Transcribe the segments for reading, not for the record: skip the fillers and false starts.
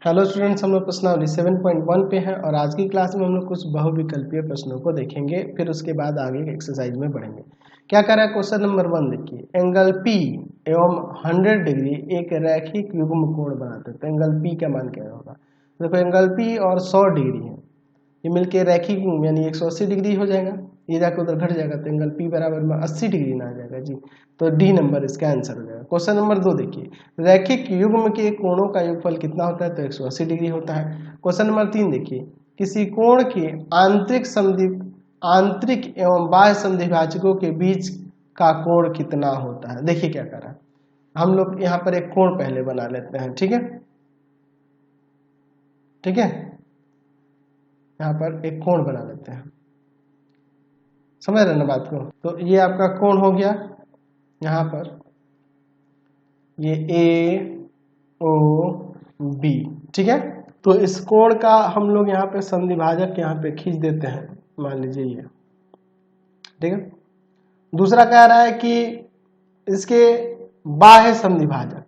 Hello students, हम लोग प्रश्नावली 7.1 पे हैं और आज की क्लास में हम लोग कुछ बहुविकल्पीय प्रश्नों को देखेंगे। फिर उसके बाद आगे के एक्सरसाइज में बढ़ेंगे। क्या कर रहा है क्वेश्चन नंबर 1 देखिए, एंगल P एवं 100 डिग्री एक रैखिक युग्म कोण बनाते हैं। तो एंगल P का मान क्या होगा? देखो एंगल P और 100 डिग्री है, ये मिलके रैखिक यानी 180 डिग्री हो जाएगा। ये जाकर उधर घट जाएगा तो एंगल P बराबर में 80 डिग्री ना आ जाएगा जी। तो डी नंबर इसका आंसर हो जाएगा। क्वेश्चन नंबर 2 देखिए, रैखिक युग्म के कोणों का योगफल कितना होता है? तो 180 डिग्री होता है। क्वेश्चन नंबर 3 देखिए, किसी कोण के आंतरिक एवं बाह्य समद्विभाजकों के बीच का कोण कितना होता है? देखिए क्या कर रहा है, हम लोग यहाँ पर एक कोण पहले बना लेते हैं। ठीक है, ठीक है, यहाँ पर एक कोण बना लेते हैं। समझ रहे ना बात को? तो ये आपका कोण हो गया, यहाँ पर ये AOB। ठीक है, तो इस कोण का हम लोग यहाँ पे समद्विभाजक यहाँ पे खींच देते हैं, मान लीजिए ये। ठीक है, दूसरा कह रहा है कि इसके बाह्य समद्विभाजक,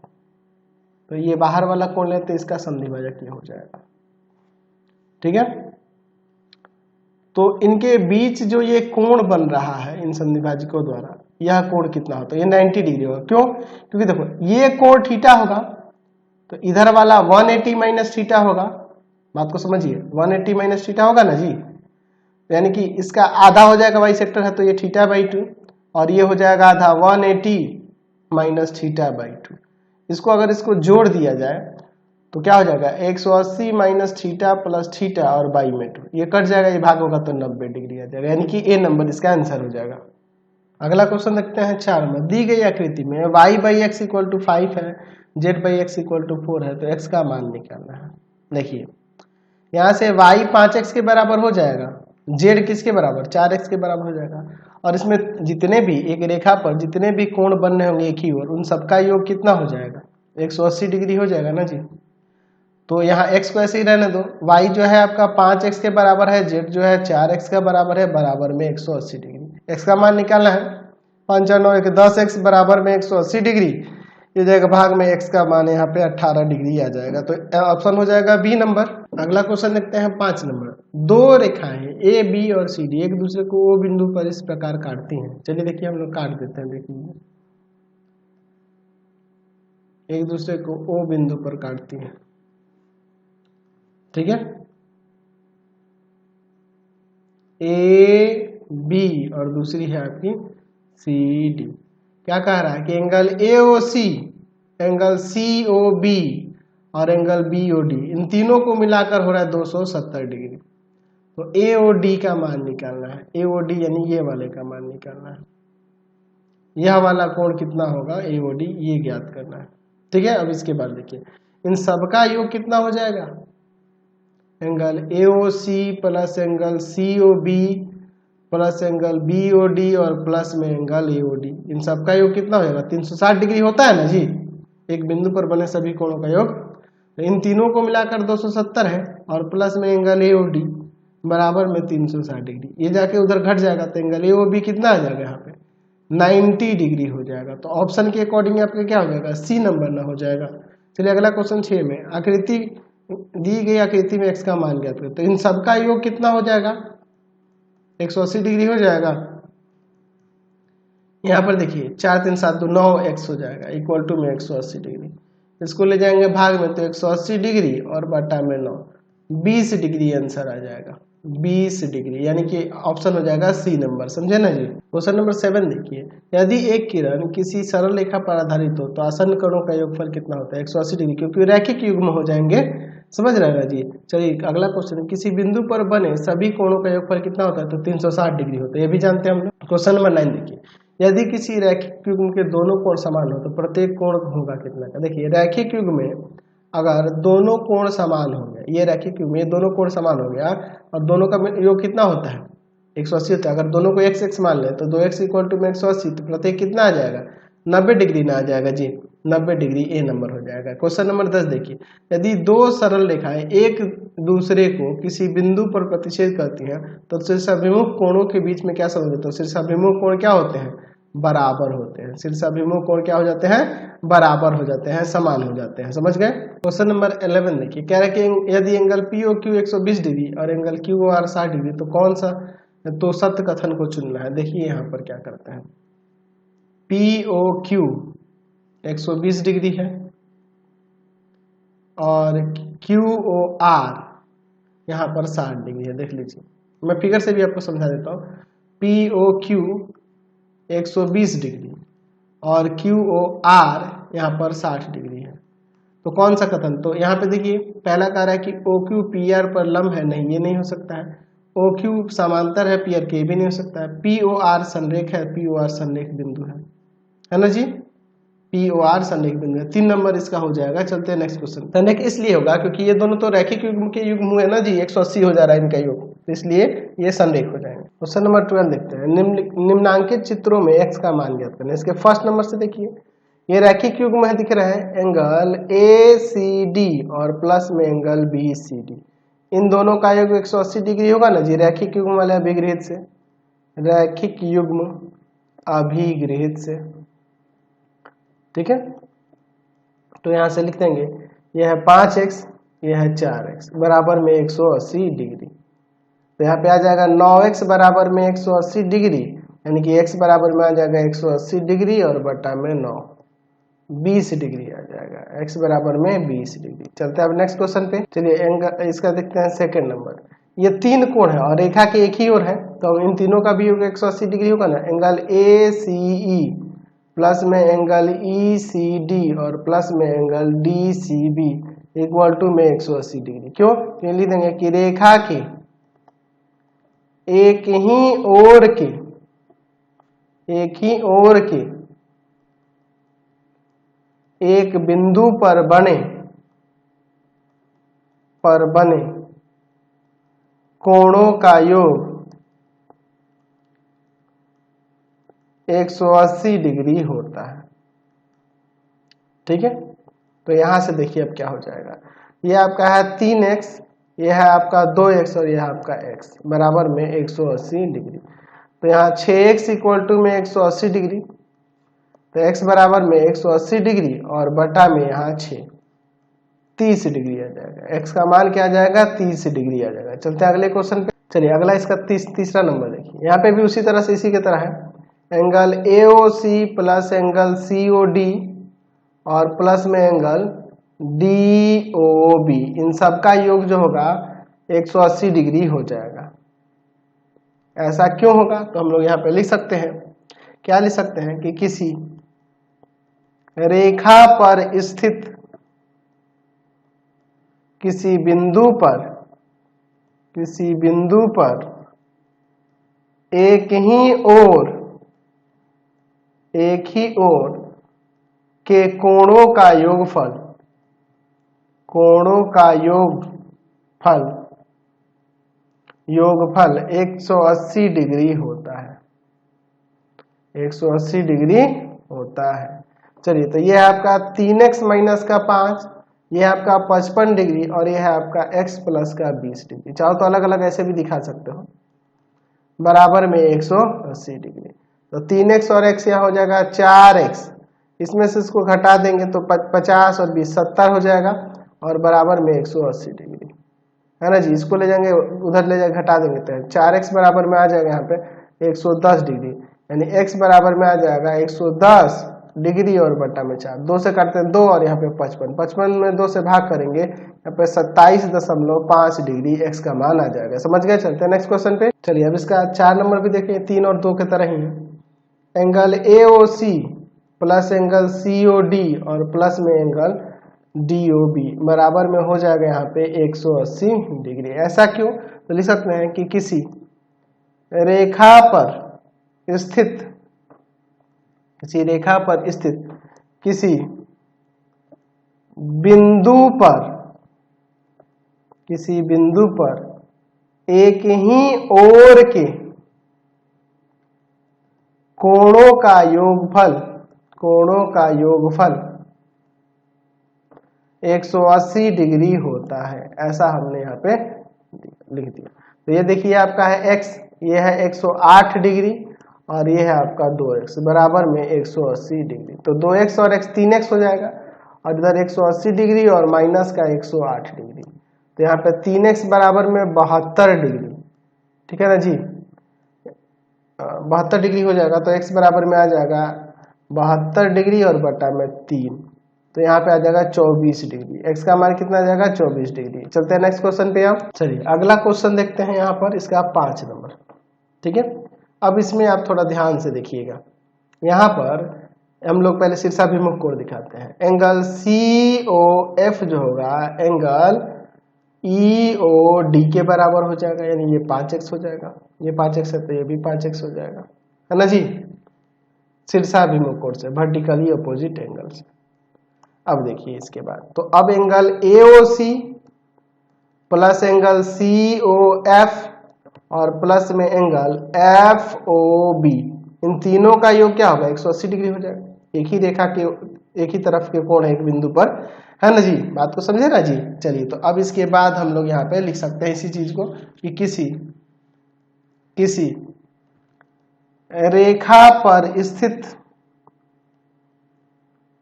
तो ये बाहर वाला कोण लेते हैं, इसका समद्विभाजक ये हो जाएगा। ठीक है, तो इनके बीच जो ये कोण बन रहा है इन समद्विभाजकों द्वारा, यह कोण कितना होता है? ये 90 डिग्री होगा। क्यों? क्योंकि देखो ये कोण थीटा होगा तो इधर वाला 180 माइनस थीटा होगा। बात को समझिए, 180 माइनस थीटा होगा ना जी, यानी कि इसका आधा हो जाएगा, बाई सेक्टर है तो ये थीटा बाई 2, और ये हो जाएगा आधा 180 माइनस थीटा बाई 2। इसको अगर इसको जोड़ दिया जाए तो क्या हो जाएगा? 180 माइनस थीटा प्लस थीटा और बाई में 2, ये कट जाएगा, ये भाग होगा तो 90 डिग्री आ जाएगा, यानी कि ए नंबर इसका आंसर हो जाएगा। अगला क्वेश्चन देखते हैं 4 में। दी गई आकृति में y by x equal to 5 है, z by x equal to 4 है, तो x का मान निकालना है। देखिए यहाँ से y 5x के बराबर हो जाएगा, z किसके बराबर? 4x के बराबर हो जाएगा, और इसमें जितने भी एक रेखा पर जितने भी कोण बन रहे होंगे एक ही ओर, उन सबका योग कितना हो जाएगा? 180 डिग्री हो जाएगा ना जी। तो यहाँ x को ऐसे ही रहने दो, y जो है आपका 5x के बराबर है, z जो है 4x का बराबर है, बराबर में 180 डिग्री। x का मान निकालना है, 5 और 9 10x बराबर में 180 डिग्री, ये जाएगा भाग में x का मान यहाँ पे 18 डिग्री आ जाएगा। तो ऑप्शन हो जाएगा बी नंबर। अगला क्वेश्चन देखते हैं 5 नंबर। दो रेखाएं ए बी और सी डी एक दूसरे को ओ बिंदु पर इस प्रकार काटती हैं। चलिए देखिए हम लोग काट देते हैं। देखिए एक दूसरे को ओ बिंदु पर काटती हैं। ठीक है, ए बी और दूसरी है आपकी सी डी। क्या कह रहा है कि एंगल AOC, एंगल COB और एंगल BOD, इन तीनों को मिलाकर हो रहा है 270 डिग्री। तो AOD का मान निकालना है। AOD यानी ये वाले का मान निकालना है। यह वाला कोण कितना होगा AOD, ये ज्ञात करना है। ठीक है, अब इसके बाद देखिए इन सबका योग कितना हो जाएगा? Angle AOC plus angle COB plus angle BOD और प्लस में एंगल AOD, इन सबका योग कितना हो जाएगा? 360 डिग्री होता है ना जी, एक बिंदु पर बने सभी कोणों का योग। तो इन तीनों को मिलाकर 270 है, और प्लस में एंगल AOD बराबर में 360 डिग्री, ये जाके उधर घट जाएगा तो एंगल AOB कितना आ जाएगा? यहाँ पे 90 डिग्री हो जाएगा। तो ऑप्शन के अकॉर्डिंग आपका क्या हो जाएगा? सी नंबर ना हो जाएगा। चलिए अगला क्वेश्चन 6 में, आकृति दी गई आकृति में x का मान ज्ञात करें। तो इन सबका योग कितना हो जाएगा? 180 डिग्री हो जाएगा। यहाँ पर देखिए 4 3 7 2 9x हो जाएगा, इक्वल टू में 180 डिग्री। इसको ले जाएंगे भाग में तो 180 डिग्री और बटा में 9, 20 डिग्री आंसर आ जाएगा। 20 डिग्री, यानी कि ऑप्शन हो जाएगा सी नंबर। समझे ना जी। क्वेश्चन नंबर 7 देखिए, यदि एक किरण किसी सरल रेखा पर आधारित हो तो आसन्न कोणों का योगफल कितना होता है? 180 डिग्री, क्योंकि रैखिक युग्म हो जाएंगे। समझ रहे हैं जी। चलिए अगला क्वेश्चन, किसी बिंदु पर बने सभी कोणों का योगफल कितना होता है? तो 360 डिग्री होता है, ये भी जानते हैं हम लोग। क्वेश्चन नंबर 9 देखिए, यदि किसी रैखिक युग्म के दोनों कोण समान हो तो प्रत्येक कोण होगा कितना का? देखिए रैखिक युग्म में अगर दोनों कोण समान हो गया, ये रैखिक युग्म में दोनों कोण समान हो गया और दोनों का योग कितना होता है? 180 होता है। अगर दोनों को x x मान ले तो 2x इक्वल टू में 180, तो प्रत्येक कितना आ जाएगा? 90 डिग्री ना आ जाएगा जी। 90 डिग्री ए नंबर हो जाएगा। क्वेश्चन नंबर 10 देखिए, यदि दो सरल रेखाएं एक दूसरे को किसी बिंदु पर प्रतिच्छेद करती हैं तो शीर्षाभिमुख कोणों के बीच में क्या संबंध है? तो शीर्षाभिमुख कोण क्या होते हैं? बराबर होते हैं। शीर्ष अभिमुख कोण क्या हो जाते हैं, बराबर हो जाते हैं, समान हो जाते हैं। समझ गए। क्वेश्चन नंबर 11 देखिए, कह रहे कि यदि एंगल POQ 120 डिग्री और एंगल QOR 60 डिग्री तो कौन सा, तो सत्य कथन को चुनना है। देखिए यहाँ पर क्या करते हैं, POQ 120 डिग्री है और QOR यहाँ पर 60 डिग्री है। देख लीजिए, मैं फिगर से भी आपको समझा देता हूँ। POQ 120 डिग्री और QOR यहाँ पर 60 डिग्री है, तो कौन सा कथन। तो यहाँ पे देखिए, पहला कह रहा है कि OQ PR पर लंब है, नहीं ये नहीं हो सकता है। OQ समांतर है PR के, भी नहीं हो सकता है। POR संरेख है, POR संरेख बिंदु है ना जी, POR संरेख बिंदु है। 3 नंबर इसका हो जाएगा। चलते हैं नेक्स्ट क्वेश्चन। संरेख इसलिए होगा क्योंकि ये दोनों तो रैखिक युग्म के युग्म हुए ना जी, 180 हो जा रहा है इनका योग, तो इसलिए ये संरेख हो जाएंगे। क्वेश्चन नंबर 12 देखते हैं, निम्नांकित चित्रों में x का मान ज्ञात करना है। इसके फर्स्ट नंबर से देखिए, ये रैखिक युग्म है, दिख रहा है एंगल ACD और प्लस में एंगल BCD, इन दोनों का योग 180 डिग्री होगा ना जी, रैखिक युग्म वाले अभिगृहित से, रैखिक युग्म अभिगृहित से, ठीक है। तो यहां से लिख देंगे, यह है 5x, यह है 4x बराबर में 180 डिग्री। तो यहाँ पे आ जाएगा 9x बराबर में 180 डिग्री, यानी कि x बराबर में आ जाएगा 180 डिग्री और बटा में 9, 20 डिग्री आ जाएगा, x बराबर में 20 डिग्री। चलते हैं अब नेक्स्ट क्वेश्चन पे। चलिए एंगल इसका देखते हैं सेकंड नंबर। ये 3 कोण है और रेखा के एक ही ओर है, तो इन तीनों का भी योग 180 डिग्री होगा ना। एंगल ACE प्लस में एंगल ECD और प्लस में एंगल DCB इक्वल टू में 180 डिग्री। क्यों, तो लिख देंगे कि रेखा के एक ही ओर के एक बिंदु पर बने कोणों का योग 180 डिग्री होता है, ठीक है। तो यहां से देखिए अब क्या हो जाएगा, ये आपका है 3x, यह है आपका 2x और यह आपका x बराबर में 180 डिग्री। तो यहाँ 6x इक्वल टू में 180 डिग्री, तो x बराबर में 180 डिग्री और बटा में यहाँ 6, 30 डिग्री आ जाएगा। x का मान क्या आ जाएगा, 30 डिग्री आ जाएगा। चलते हैं अगले क्वेश्चन पे। चलिए अगला इसका तीसरा नंबर देखिए, यहाँ पे भी उसी तरह से, इसी की तरह है। Angle AOC plus angle COD और प्लस में एंगल DOB, इन सब का योग जो होगा 180 डिग्री हो जाएगा। ऐसा क्यों होगा, तो हम लोग यहाँ पे लिख सकते हैं, क्या लिख सकते हैं कि किसी रेखा पर स्थित किसी बिंदु पर एक ही ओर के कोणों का योगफल 180 डिग्री होता है, 180 डिग्री होता है। चलिए, तो ये है आपका 3x माइनस का 5, ये है आपका 55 डिग्री और ये है आपका x प्लस का 20 डिग्री। चाहो तो अलग अलग ऐसे भी दिखा सकते हो, बराबर में 180 डिग्री। तो 3x और x यहाँ हो जाएगा 4x, इसमें से इसको घटा देंगे तो 50 और 20 70 हो जाएगा और बराबर में 180 डिग्री, है ना जी। इसको ले जाएंगे उधर, ले जाएंगे घटा देंगे तो 4x बराबर में आ जाएगा यहाँ पे 110 डिग्री, यानी x बराबर में आ जाएगा 110 डिग्री और बटा में 4, 2 से काटते हैं 2 और यहाँ पे 55, 55 में 2 से भाग करेंगे, यहाँ पे 27.5 डिग्री x का मान आ जाएगा। समझ गए। चलते हैं नेक्स्ट क्वेश्चन पे। चलिए अब इसका 4 नंबर भी देखें, 3 और 2 के तरह ही है। Angle AOC plus angle COD और प्लस में एंगल DOB बराबर में हो जाएगा यहाँ पे 180 डिग्री। ऐसा क्यों, तो लिख सकते हैं कि किसी रेखा पर स्थित किसी बिंदु पर एक ही ओर के कोणों का योगफल 180 डिग्री होता है, ऐसा हमने यहाँ पे लिख दिया। तो ये देखिए आपका है x, ये है 108 डिग्री और ये है आपका 2x बराबर में 180 डिग्री। तो 2x और x 3x हो जाएगा और इधर 180 डिग्री और माइनस का 108 डिग्री। तो यहाँ पे 3x बराबर में 72 डिग्री, ठीक है ना जी, 72 डिग्री हो जाएगा। तो x बराबर में आ जाएगा 72 डिग्री और बटा में 3, तो यहाँ पे आ जाएगा 24 डिग्री। x का मान कितना आ जाएगा 24 डिग्री। चलते हैं नेक्स्ट क्वेश्चन पे। आप चलिए अगला क्वेश्चन देखते हैं यहाँ पर, इसका 5 नंबर, ठीक है। अब इसमें आप थोड़ा ध्यान से देखिएगा, यहाँ पर हम लोग पहले शीर्षाभिमुख कोण दिखाते हैं। एंगल COF जो होगा एंगल EOD के बराबर हो जाएगा, यानी ये 5x हो जाएगा, ये 5x है तो ये भी 5x हो जाएगा, है ना जी, शीर्षाभिमुख कोण से, वर्टिकली अपोजिट एंगल से। अब देखिए इसके बाद, तो अब angle AOC plus angle COF और प्लस में एंगल FOB, इन तीनों का योग क्या होगा 180 डिग्री हो जाएगा। एक ही रेखा के एक ही तरफ के कोण है एक बिंदु पर, है ना जी, बात को समझे ना जी। चलिए तो अब इसके बाद हम लोग यहाँ पे लिख सकते हैं इसी चीज को कि किसी रेखा पर स्थित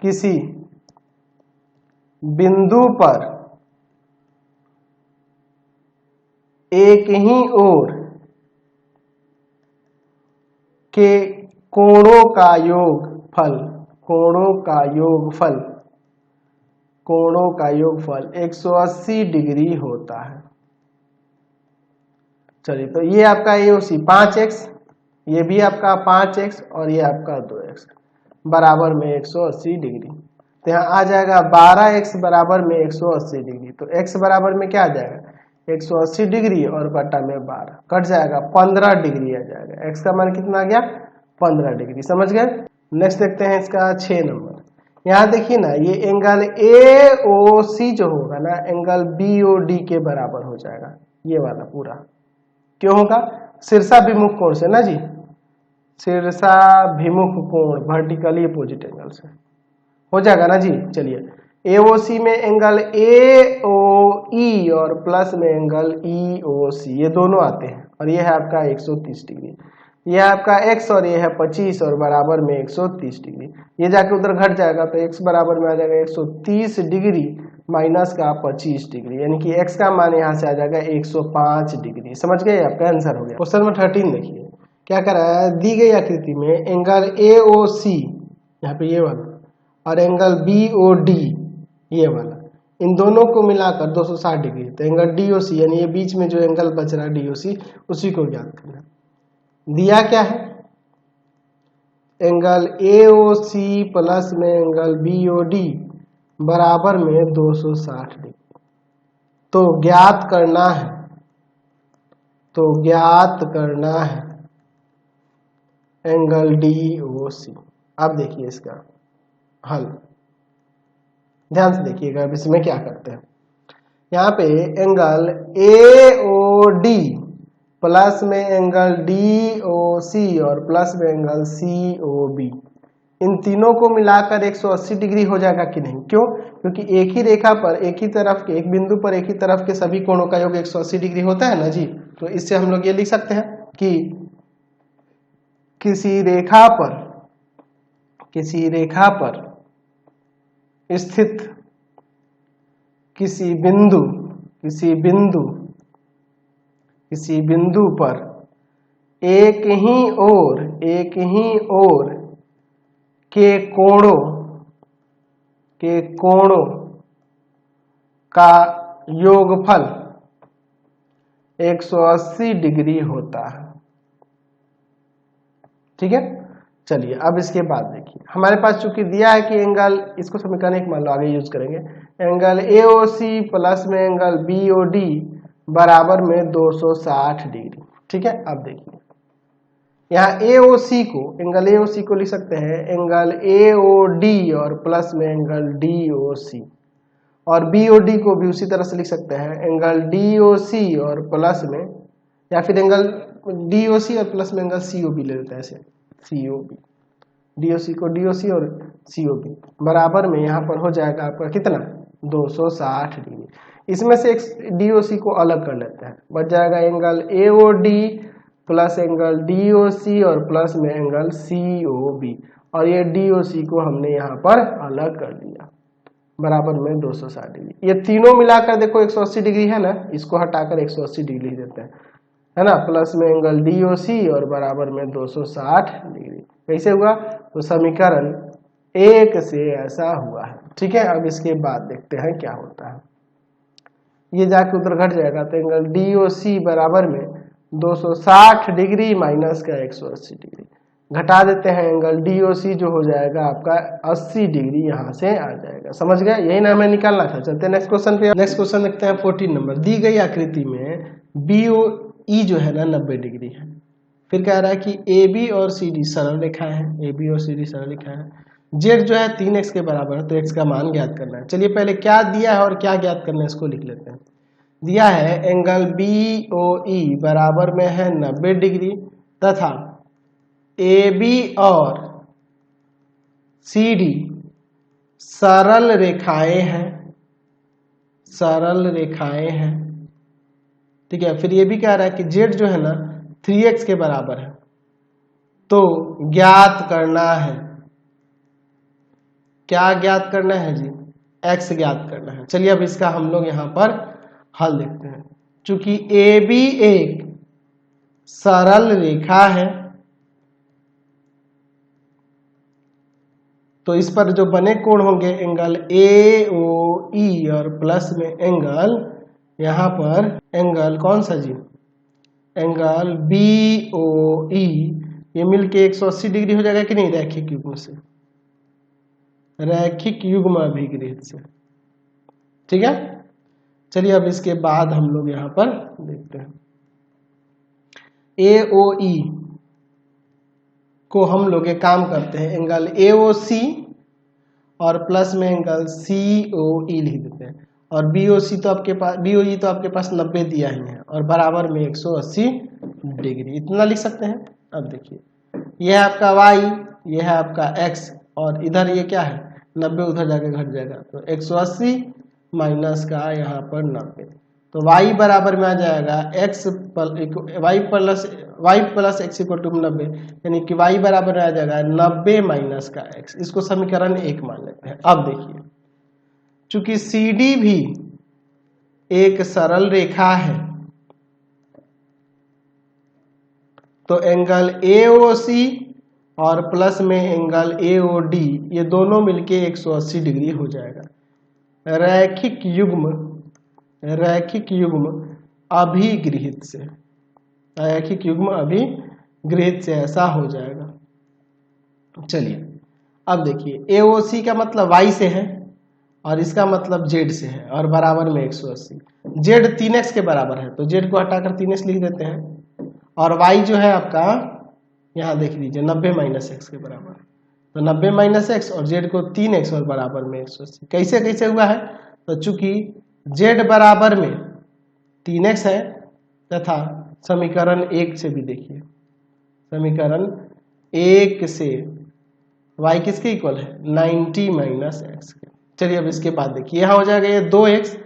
किसी बिंदु पर एक ही ओर के कोणों का योगफल 180 डिग्री होता है। चलिए तो ये आपका AOC 5x, ये भी आपका 5x और ये आपका 2x बराबर में 180 डिग्री। तो यहाँ आ जाएगा 12x बराबर में 180 डिग्री। तो x बराबर में क्या आ जाएगा 180 डिग्री और बटा में 12 कट जाएगा 15 डिग्री आ जाएगा। x का मान कितना आ गया 15 डिग्री, समझ गए। नेक्स्ट देखते हैं इसका 6 नंबर। यहाँ देखिए ना, ये एंगल AOC जो होगा ना एंगल BOD के बराबर हो जाएगा, ये वाला पूरा। क्यों होगा, शीर्षाभिमुख कोण से ना जी, शीर्षाभिमुख कोण वर्टिकली अपोजिट एंगल से हो जाएगा ना जी। चलिए AOC में एंगल AOE और प्लस में एंगल EOC, ये दोनों आते हैं और ये है आपका 130 डिग्री, ये आपका x और ये है 25 और बराबर में 130 डिग्री। ये जाके उधर घट जाएगा तो x बराबर में आ जाएगा 130 डिग्री माइनस का 25 डिग्री, यानी कि x का मान यहाँ से आ जाएगा 105 डिग्री। समझ गए, आपका आंसर हो गया। क्वेश्चन नंबर 13 देखिए क्या कर रहा है, दी गई आकृति में एंगल AOC यहाँ पे ये वाला और एंगल BOD ये वाला, इन दोनों को मिलाकर 260 डिग्री। तो एंगल DOC यानी ये बीच में जो एंगल बच रहा है DOC, उसी को ज्ञात करना। दिया क्या है, एंगल AOC प्लस में एंगल BOD बराबर में 260 डिग्री। तो ज्ञात करना है एंगल DOC। अब देखिए इसका हल, ध्यान से देखिएगा। अब इसमें क्या करते हैं, यहाँ पे एंगल AOD प्लस में एंगल DOC और प्लस में एंगल COB, इन तीनों को मिलाकर 180 डिग्री हो जाएगा कि नहीं। क्यों, क्योंकि एक ही रेखा पर एक ही तरफ के एक बिंदु पर एक ही तरफ के सभी कोणों का योग 180 डिग्री होता है ना जी। तो इससे हम लोग ये लिख सकते हैं कि किसी रेखा पर स्थित किसी बिंदु पर एक ही ओर के कोणों का योगफल 180 डिग्री होता है, ठीक है। चलिए अब इसके बाद देखिए, हमारे पास चूंकि दिया है कि एंगल, इसको समीकरण एक मान लो आगे यूज करेंगे, एंगल AOC प्लस में एंगल BOD बराबर में 260 डिग्री, ठीक है। अब देखिए यहाँ एंगल AOC को लिख सकते हैं एंगल AOD और प्लस में एंगल DOC, और BOD को भी उसी तरह से लिख सकते हैं एंगल DOC और प्लस में, या फिर एंगल DOC और प्लस में एंगल COB ले लेते हैं ऐसे, COB, DOC को DOC और COB बराबर में यहाँ पर हो जाएगा आपका कितना 260 डिग्री। इसमें से एक DOC को अलग कर लेते हैं, बच जाएगा angle AOD plus angle DOC और प्लस में एंगल COB, और ये DOC को हमने यहाँ पर अलग कर दिया, बराबर में 260 डिग्री। ये तीनों मिलाकर देखो 180 डिग्री है ना, इसको हटाकर 180 डिग्री लिख देते हैं, है ना, प्लस में एंगल DOC और बराबर में 260 डिग्री। कैसे हुआ? तो समीकरण 1 से ऐसा हुआ है। ठीक है, अब इसके बाद देखते हैं क्या होता है। ये जाके उधर घट जाएगा, तो एंगल DOC बराबर में 260 डिग्री माइनस का 180 डिग्री, घटा देते हैं, एंगल DOC जो हो जाएगा आपका 80 डिग्री यहाँ से आ जाएगा। समझ गए? यही ना हमें निकालना था। चलते हैं नेक्स्ट क्वेश्चन पे। नेक्स्ट क्वेश्चन देखते हैं 14 नंबर। दी गई आकृति में BOE जो है ना 90 डिग्री है। फिर कह रहा है कि AB और CD सरल रेखाएं हैं, AB और CD सरल रेखाएं हैं। Z जो है 3x के बराबर है, तो x का मान ज्ञात करना है। चलिए पहले क्या दिया है और क्या ज्ञात करना है इसको लिख लेते हैं। दिया है एंगल BOE बराबर में है 90 डिग्री तथा AB और CD सरल रेखाएं हैं, सरल रेखाएं हैं। ठीक है, फिर ये भी कह रहा है कि Z जो है ना 3x के बराबर है, तो ज्ञात करना है। क्या ज्ञात करना है जी? x ज्ञात करना है। चलिए अब इसका हम लोग यहां पर हल देखते हैं। चूंकि AB एक सरल रेखा है, तो इस पर जो बने कोण होंगे एंगल AOE और प्लस में एंगल यहां पर एंगल कौन सा जी? एंगल BOE, ये मिलके 180 डिग्री हो जाएगा कि नहीं? रैखिक युग्म से, रैखिक युग्म अभिगृहित से। ठीक है, चलिए अब इसके बाद हम लोग यहां पर देखते हैं। AOE को हम लोग एक काम करते हैं, एंगल AOC और प्लस में एंगल COE लिख देते हैं, और BOE तो आपके पास 90 दिया ही है और बराबर में 180 डिग्री, इतना लिख सकते हैं। अब देखिए, यह है आपका y, यह है आपका x, और इधर ये क्या है 90, उधर जाके घट जाएगा, तो 180 माइनस का यहाँ पर 90, तो y बराबर में आ जाएगा y plus x equal to 90, यानी कि y बराबर में आ जाएगा 90 माइनस का x। इसको समीकरण 1 मान लेते हैं। अब देखिए, चूंकि CD भी एक सरल रेखा है, तो एंगल AOC और प्लस में एंगल AOD ये दोनों मिलके 180 डिग्री हो जाएगा। रैखिक युग्म अभिगृहित से, रैखिक युग्म अभिगृहित से ऐसा हो जाएगा। चलिए अब देखिए, AOC का मतलब y से है और इसका मतलब z से है, और बराबर में 180। z 3x के बराबर है, तो z को हटाकर 3x लिख देते हैं, और y जो है आपका यहाँ देख लीजिए 90 माइनस एक्स के बराबर, तो 90 माइनस एक्स और z को 3x और बराबर में 180। कैसे कैसे हुआ है? तो चूंकि z बराबर में 3x है तथा समीकरण 1 से भी देखिए, समीकरण 1 से y किसके इक्वल है? 90 माइनस एक्स के। चलिए अब इसके बाद देखिए, यहाँ हो जाएगा ये 2x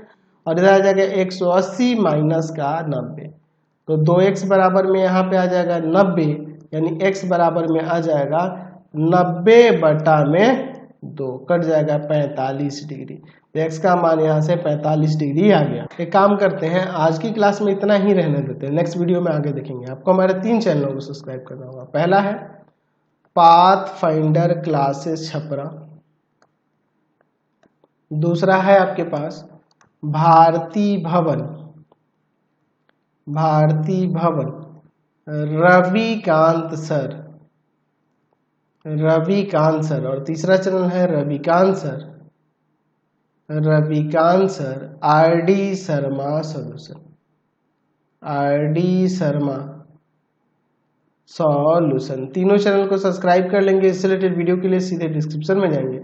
और इधर आ जाएगा 180 माइनस का 90, तो 2x बराबर में यहाँ पे आ जाएगा 90, यानी x बराबर में आ जाएगा 90 बटा में 2, कट जाएगा 45 डिग्री। तो x का मान यहाँ से 45 डिग्री आ गया। एक काम करते हैं, आज की क्लास में इतना ही रहने देते हैं, नेक्स्ट वीडियो में आगे देखेंगे। आपको हमारे 3 चैनलों को सब्सक्राइब करना होगा। पहला है पाथफाइंडर क्लासेस छपरा, दूसरा है आपके पास भारती भवन रविकांत सर, और तीसरा चैनल है Ravikant sir RD Sharma solution. तीनों चैनल को सब्सक्राइब कर लेंगे। इससे रिलेटेड वीडियो के लिए सीधे डिस्क्रिप्शन में जाएंगे।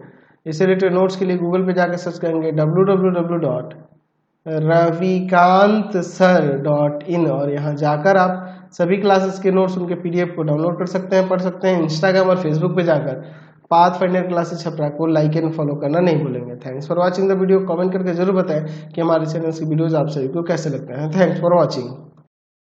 इससे रिलेटेड नोट्स के लिए गूगल पे जाकर सर्च करेंगे www.ravikantsir.in, और यहाँ जाकर आप सभी क्लासेस के नोट्स उनके PDF को डाउनलोड कर सकते हैं, पढ़ सकते हैं। इंस्टाग्राम और फेसबुक पे जाकर पाथफाइंडर क्लासेस छपरा को लाइक एंड फॉलो करना नहीं भूलेंगे। Thanks for watching the video. Comment करके जरूर बताएं कि हमारे चैनल की वीडियोज आप सभी को कैसे लगते हैं। Thanks for watching.